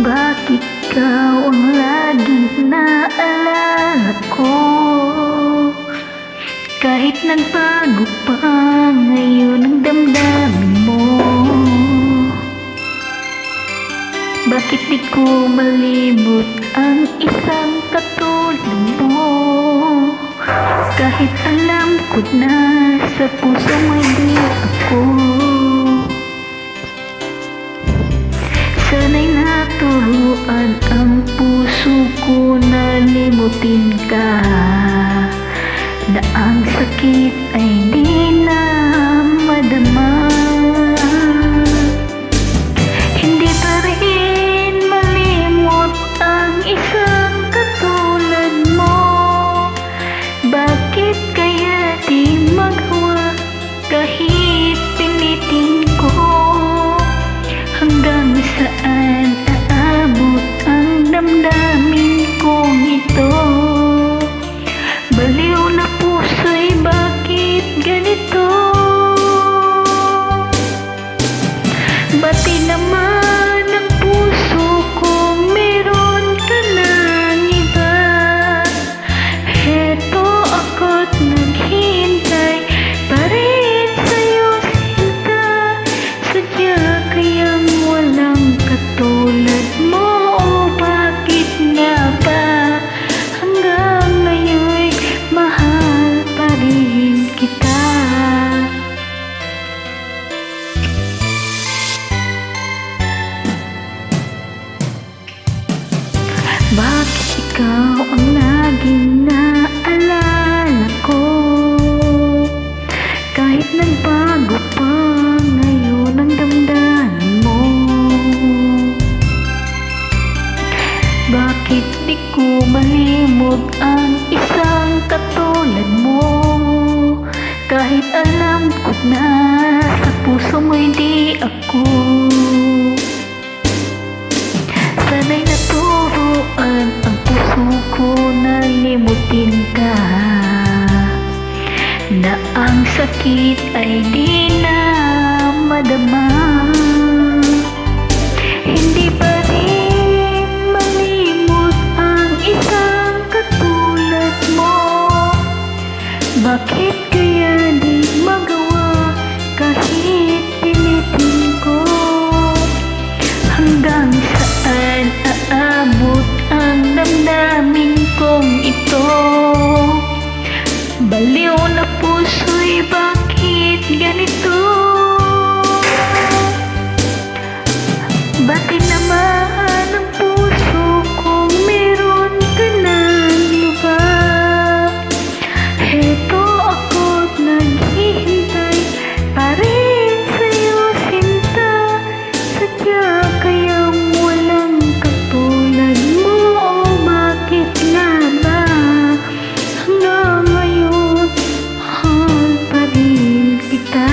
Bakit ikaw ang laging naalala ko? Kahit nagbago pa ngayon ang damdamin mo. Bakit di ko malimot ang isang katulad mo? Kahit alam ko na sa puso mo hindi ako. Sana'y naturuan ang puso ko na limutin ka, na ang sakit ay di na madama. Hindi pa rin malimot ang isang katulad mo. Bakit kaya di magawa kahit pilitin ko? Hanggang saan aabot ang damdamin kong ito? Baliw na puso'y bakit ganito? Bati naman ang puso kong meron ka ng iba. Heto ako't naghihintay pa rin sa'yo, sinta. Sadya kayang walang katulad mo, o bakit nga ba hanggang ngayon'y mahal pa rin kita? Bakit ikaw ang laging naalala ko? Kahit nagbago pa ngayon ang damdamin mo. Bakit di ko malimot ang isang katulad mo? Kahit alam ko na sa puso mo hindi ako. Sana'y naturuan ang puso ko na limutin ka, na ang sakit ay di na madama. Hindi pa rin malimot ang isang katulad mo. Bakit kaya di magawa kahit pilitin ko? Hanggang saan aabot ang damdamin kong ito? Baliw na puso'y bakit ganito? Bakit naman ang puso kong meron ka ng iba? Heto ako't naghihintay pa rin sa'yo, sinta. Sadya kayang walang katulad mo, o bakit nga ba hanggang ngayon mahal pa rin kita?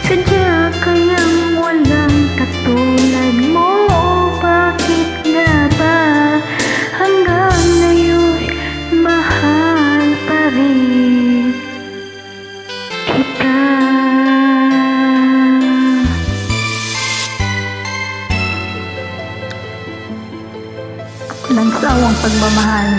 Sadya kayang walang katulad mo, o bakit nga ba hanggang ngayon mahal pa rin kita? Walang sawang pagmamahal